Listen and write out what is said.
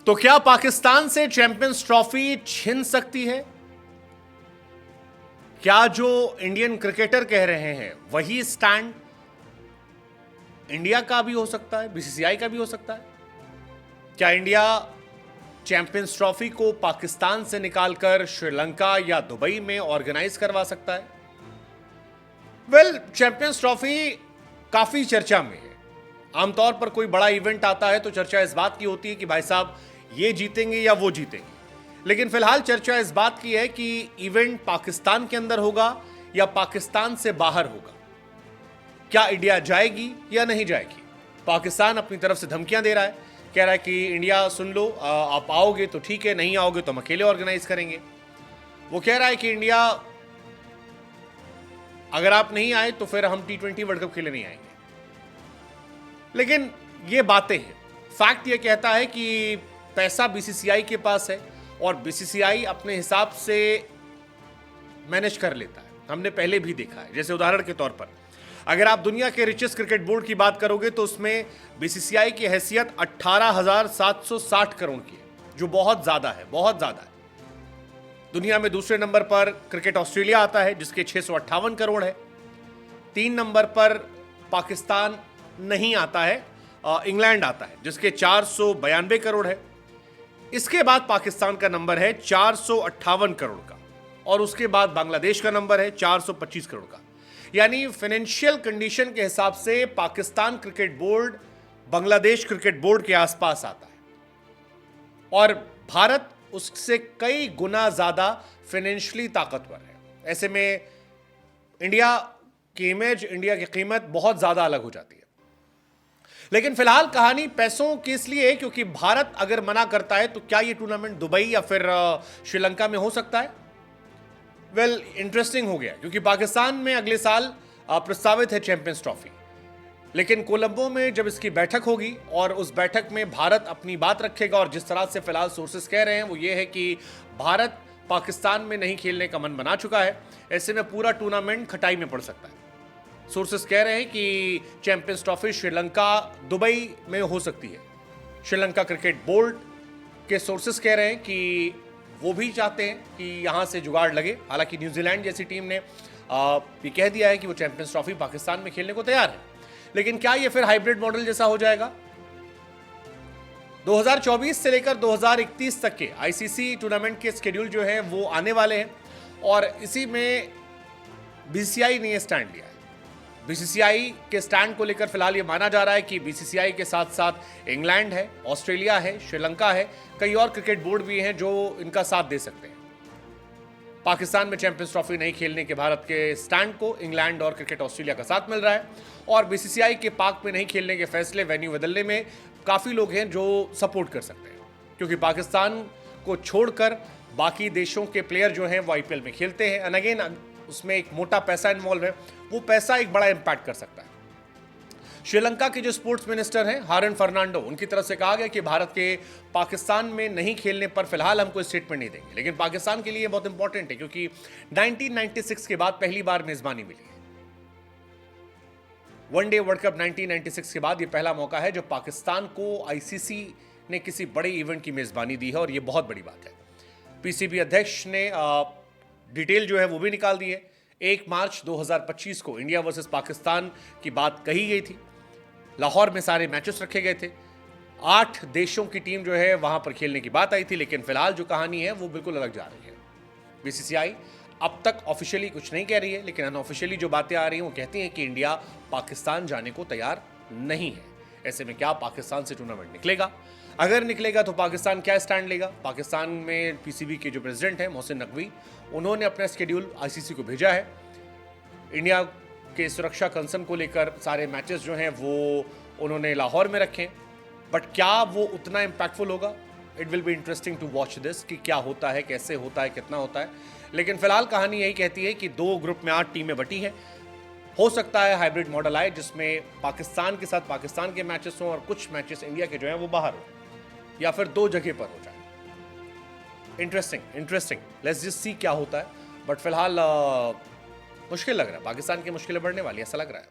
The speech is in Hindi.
तो क्या पाकिस्तान से चैंपियंस ट्रॉफी छिन सकती है? क्या जो इंडियन क्रिकेटर कह रहे हैं वही स्टैंड इंडिया का भी हो सकता है, बीसीसीआई का भी हो सकता है? क्या इंडिया चैंपियंस ट्रॉफी को पाकिस्तान से निकालकर श्रीलंका या दुबई में ऑर्गेनाइज करवा सकता है? चैंपियंस ट्रॉफी काफी चर्चा में है। आमतौर पर कोई बड़ा इवेंट आता है तो चर्चा इस बात की होती है कि भाई साहब ये जीतेंगे या वो जीतेंगे, लेकिन फिलहाल चर्चा इस बात की है कि इवेंट पाकिस्तान के अंदर होगा या पाकिस्तान से बाहर होगा। क्या इंडिया जाएगी या नहीं जाएगी? पाकिस्तान अपनी तरफ से धमकियां दे रहा है, कह रहा है कि इंडिया सुन लो, आप आओगे तो ठीक है, नहीं आओगे तो हम अकेले ऑर्गेनाइज करेंगे। वो कह रहा है कि इंडिया अगर आप नहीं आए तो फिर हम T20 वर्ल्ड कप खेलने नहीं आएंगे। लेकिन ये बातें हैं, फैक्ट ये कहता है कि पैसा बीसीसीआई के पास है और बीसीसीआई अपने हिसाब से मैनेज कर लेता है। हमने पहले भी देखा है, जैसे उदाहरण के तौर पर अगर आप दुनिया के रिचेस्ट क्रिकेट बोर्ड की बात करोगे तो उसमें बीसीसीआई की हैसियत 18,760 करोड़ की है, जो बहुत ज्यादा है, बहुत ज्यादा है। दुनिया में दूसरे नंबर पर क्रिकेट ऑस्ट्रेलिया आता है जिसके 658 करोड़ है। 3 नंबर पर पाकिस्तान नहीं आता है, इंग्लैंड आता है जिसके 492 करोड़ है। इसके बाद पाकिस्तान का नंबर है 458 करोड़ का और उसके बाद बांग्लादेश का नंबर है 425 करोड़ का। यानी फाइनेंशियल कंडीशन के हिसाब से Pakistan cricket board Bangladesh cricket board के आसपास आता है और भारत उससे कई गुना ज्यादा फाइनेंशियली ताकतवर है। ऐसे में इंडिया की इमेज, इंडिया की कीमत बहुत ज्यादा अलग हो जाती है। लेकिन फिलहाल कहानी पैसों की इसलिए है क्योंकि भारत अगर मना करता है तो क्या यह टूर्नामेंट दुबई या फिर श्रीलंका में हो सकता है? इंटरेस्टिंग हो गया क्योंकि पाकिस्तान में अगले साल प्रस्तावित है चैंपियंस ट्रॉफी, लेकिन कोलंबो में जब इसकी बैठक होगी और उस बैठक में भारत अपनी बात रखेगा और जिस तरह से फिलहाल सोर्सेस कह रहे हैं वो ये है कि भारत पाकिस्तान में नहीं खेलने का मन बना चुका है। ऐसे में पूरा टूर्नामेंट खटाई में पड़ सकता है। सोर्सेस कह रहे हैं कि चैंपियंस ट्रॉफी श्रीलंका दुबई में हो सकती है। श्रीलंका क्रिकेट बोर्ड के सोर्सेस कह रहे हैं कि वो भी चाहते हैं कि यहां से जुगाड़ लगे। हालांकि न्यूजीलैंड जैसी टीम ने ये कह दिया है कि वो चैंपियंस ट्रॉफी पाकिस्तान में खेलने को तैयार है। लेकिन क्या ये फिर हाइब्रिड मॉडल जैसा हो जाएगा? 2024 से लेकर 2031 तक के आईसीसी टूर्नामेंट के शेड्यूल जो है वो आने वाले हैं और इसी में बीसीसीआई ने स्टैंड लिया है। बीसीसीआई के स्टैंड को लेकर फिलहाल ये माना जा रहा है कि बीसीसीआई के साथ साथ इंग्लैंड है, ऑस्ट्रेलिया है, श्रीलंका है, कई और क्रिकेट बोर्ड भी हैं जो इनका साथ दे सकते हैं। पाकिस्तान में चैंपियंस ट्रॉफी नहीं खेलने के भारत के स्टैंड को इंग्लैंड और क्रिकेट ऑस्ट्रेलिया का साथ मिल रहा है और बीसीसीआई के पाक में नहीं खेलने के फैसले, वेन्यू बदलने में काफ़ी लोग हैं जो सपोर्ट कर सकते हैं, क्योंकि पाकिस्तान को छोड़कर बाकी देशों के प्लेयर जो हैं वो आईपीएल में खेलते हैं। एंड अगेन उसमें एक मोटा पैसा इन्वॉल्व है, वो पैसा एक बड़ा इंपैक्ट कर सकता है। श्रीलंका के जो स्पोर्ट्स मिनिस्टर हैं हारन फर्नांडो, उनकी तरफ से कहा गया कि भारत के पाकिस्तान में नहीं खेलने पर फिलहाल हम कोई स्टेटमेंट नहीं देंगे, लेकिन पाकिस्तान के लिए बहुत इंपॉर्टेंट है क्योंकि 1996 के बाद पहली बार मेजबानी मिली है। वनडे वर्ल्ड कप 1996 के बाद यह पहला मौका है जो पाकिस्तान को आईसीसी ने किसी बड़े इवेंट की मेजबानी दी है और यह बहुत बड़ी बात है। पीसीबी अध्यक्ष ने डिटेल जो है वो भी निकाल दी है। 1 मार्च 2025 को इंडिया वर्सेस पाकिस्तान की बात कही गई थी। लाहौर में सारे मैचेस रखे गए थे। 8 देशों की टीम जो है वहां पर खेलने की बात आई थी, लेकिन फिलहाल जो कहानी है वो बिल्कुल अलग जा रही है। बीसीसीआई अब तक ऑफिशियली कुछ नहीं कह रही है, लेकिन अनऑफिशियली जो बातें आ रही हैं वो कहती हैं कि इंडिया पाकिस्तान जाने को तैयार नहीं है। ऐसे में क्या पाकिस्तान से टूर्नामेंट निकलेगा? अगर निकलेगा तो पाकिस्तान क्या स्टैंड लेगा? पाकिस्तान में पीसीबी के जो प्रेसिडेंट हैं मोहसिन नकवी, उन्होंने अपना शेड्यूल आईसीसी को भेजा है। इंडिया के सुरक्षा कंसर्न को लेकर सारे मैचेस जो हैं वो उन्होंने लाहौर में रखे, बट क्या वो उतना इम्पैक्टफुल होगा? It will be interesting to watch this कि क्या होता है, कैसे होता है, कितना होता है। लेकिन फिलहाल कहानी यही कहती है कि 2 ग्रुप में 8 टीमें बटी हैं। हो सकता है हाइब्रिड मॉडल आए जिसमें पाकिस्तान के साथ पाकिस्तान के मैचेस हों और कुछ मैचेस इंडिया के जो हैं वो बाहर हो, या फिर 2 जगह पर हो जाए। इंटरेस्टिंग, लेट्स जस्ट सी क्या होता है। बट फिलहाल मुश्किल लग रहा है, पाकिस्तान की मुश्किलें बढ़ने वाली, ऐसा लग रहा है।